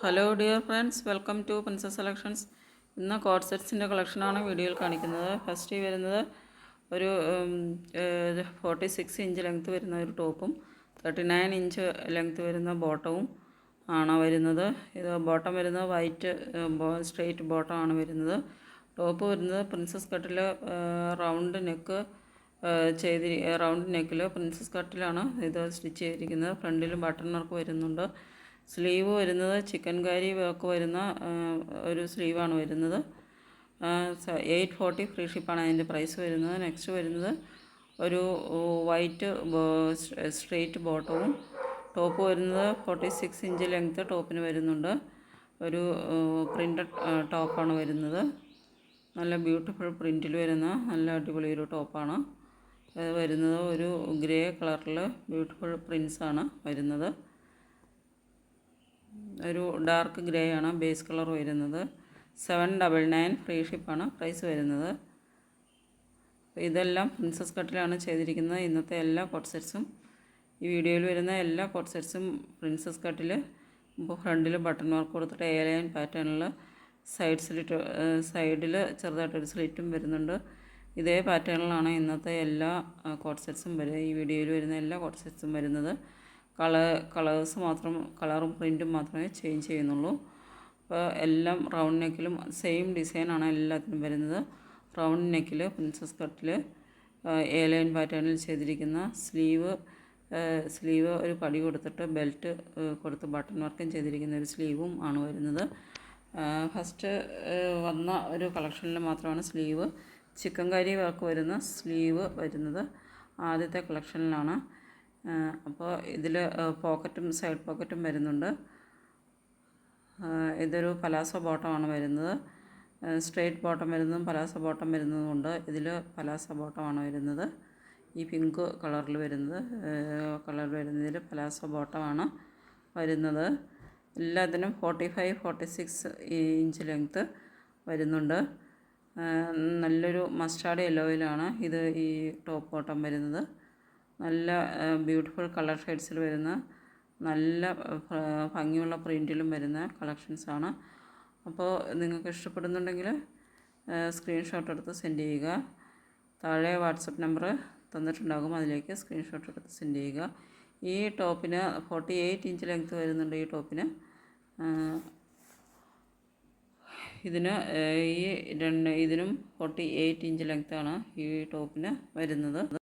Hello dear friends, welcome to princess selections. ഇന്ന് കോഡ് സെറ്റ്സിൻ്റെ കളക്ഷനാണ് വീഡിയോയിൽ കാണിക്കുന്നത്. ഫസ്റ്റ് വരുന്നത് ഒരു 46 ഇഞ്ച് ലെങ്ത്ത് വരുന്ന ഒരു ടോപ്പും 39 ഇഞ്ച് ലെങ്ത്ത് വരുന്ന ബോട്ടവും ആണ് വരുന്നത്. ഇത് ബോട്ടം വരുന്നത് വൈറ്റ് സ്ട്രെയിറ്റ് ബോട്ടമാണ് വരുന്നത്. ടോപ്പ് വരുന്നത് പ്രിൻസസ് കട്ടിൽ റൗണ്ട് നെക്ക് റൗണ്ട് നെക്കിൽ പ്രിൻസസ് കട്ടിലാണ് ഇത് സ്റ്റിച്ച് ചെയ്തിരിക്കുന്നത്. ഫ്രണ്ടിൽ ബട്ടൺ വർക്ക് വരുന്നുണ്ട്. സ്ലീവ് വരുന്നത് ചിക്കൻ കാരി വർക്ക് വരുന്ന ഒരു സ്ലീവാണ് വരുന്നത്. 840 ഫ്രീ ഷിപ്പാണ് അതിൻ്റെ പ്രൈസ് വരുന്നത്. നെക്സ്റ്റ് വരുന്നത് ഒരു വൈറ്റ് സ്ട്രെയിറ്റ് ബോട്ടവും ടോപ്പ് വരുന്നത് 46 ഇഞ്ച് ലെങ്ത്ത് ടോപ്പിന് വരുന്നുണ്ട്. ഒരു പ്രിൻ്റഡ് ടോപ്പാണ് വരുന്നത്. നല്ല ബ്യൂട്ടിഫുൾ പ്രിൻറ്റിൽ വരുന്ന നല്ല അടിപൊളി ഒരു ടോപ്പാണ് വരുന്നത്. ഒരു ഗ്രേ കളറിൽ ബ്യൂട്ടിഫുൾ പ്രിൻസാണ് വരുന്നത്. ഒരു ഡാർക്ക് ഗ്രേ ആണ് ബേസ് കളർ വരുന്നത്. 799 ഫ്രീ ഷിപ്പാണ് പ്രൈസ് വരുന്നത്. ഇതെല്ലാം പ്രിൻസസ് കട്ടിലാണ് ചെയ്തിരിക്കുന്നത്. ഇന്നത്തെ എല്ലാ കോഡ് സെറ്റ്സും ഈ വീഡിയോയിൽ വരുന്ന എല്ലാ കോഡ് സെറ്റ്സും പ്രിൻസസ് കട്ടിൽ ഫ്രണ്ടിൽ ബട്ടൺ വർക്ക് കൊടുത്തിട്ട് എയർലൈൻ പാറ്റേണിൽ സൈഡിൽ ചെറുതായിട്ടൊരു സ്ലിറ്റും വരുന്നുണ്ട്. ഇതേ പാറ്റേണിലാണ് ഇന്നത്തെ എല്ലാ കോഡ് സെറ്റ്സും ഈ വീഡിയോയിൽ വരുന്ന എല്ലാ കോഡ് സെറ്റ്സും വരുന്നത്. കളേഴ്സ് മാത്രം, കളറും പ്രിൻറ്റും മാത്രമേ ചേഞ്ച് ചെയ്യുന്നുള്ളൂ. അപ്പോൾ എല്ലാം റൗണ്ട് നെക്കിലും സെയിം ഡിസൈനാണ് എല്ലാത്തിനും വരുന്നത്. റൗണ്ട് നെക്കിൽ പ്രിൻസസ് കട്ടിൽ എയർലൈൻ പാറ്റേണിൽ ചെയ്തിരിക്കുന്ന സ്ലീവ് ഒരു പടി കൊടുത്തിട്ട് ബെൽറ്റ് കൊടുത്ത് ബട്ടൺ വർക്കും ചെയ്തിരിക്കുന്ന ഒരു സ്ലീവും ആണ് വരുന്നത്. ഫസ്റ്റ് വന്ന ഒരു കളക്ഷനിൽ മാത്രമാണ് സ്ലീവ് ചിക്കൻ കാരി വർക്ക് വരുന്ന സ്ലീവ് വരുന്നത്. ആദ്യത്തെ കളക്ഷനിലാണ്. അപ്പോൾ ഇതിൽ പോക്കറ്റും സൈഡ് പോക്കറ്റും വരുന്നുണ്ട്. ഇതൊരു പലാസോ ബോട്ടമാണ് വരുന്നത്. സ്ട്രെയിറ്റ് ബോട്ടം വരുന്നതും പലാസോ ബോട്ടം വരുന്നതുമുണ്ട്. ഇതിൽ പലാസോ ബോട്ടമാണ് വരുന്നത്. ഈ പിങ്ക് കളറിൽ വരുന്നതിൽ പലാസോ ബോട്ടമാണ് വരുന്നത്. എല്ലാത്തിനും 45, 46 ഇഞ്ച് ലെങ്ത്ത് വരുന്നുണ്ട്. നല്ലൊരു മസ്റ്റാർഡ് യെല്ലോയിലാണ് ഇത് ഈ ടോപ്പ് ബോട്ടം വരുന്നത്. നല്ല ബ്യൂട്ടിഫുൾ കളർ ഷെയ്ഡ്സിൽ വരുന്ന നല്ല ഭംഗിയുള്ള പ്രിൻറ്റിലും വരുന്ന കളക്ഷൻസാണ്. അപ്പോൾ നിങ്ങൾക്ക് ഇഷ്ടപ്പെടുന്നുണ്ടെങ്കിൽ സ്ക്രീൻഷോട്ട് എടുത്ത് സെൻഡ് ചെയ്യുക. താഴെ വാട്സപ്പ് നമ്പർ തന്നിട്ടുണ്ടാകും, അതിലേക്ക് സ്ക്രീൻഷോട്ട് എടുത്ത് സെൻഡ് ചെയ്യുക. ഈ ടോപ്പിന് 48 ഇഞ്ച് ലെങ്ത്ത് വരുന്നുണ്ട്. ഈ ടോപ്പിന് ഇതിനും 48 ഇഞ്ച് ലെങ്ത്താണ് ഈ ടോപ്പിന് വരുന്നത്.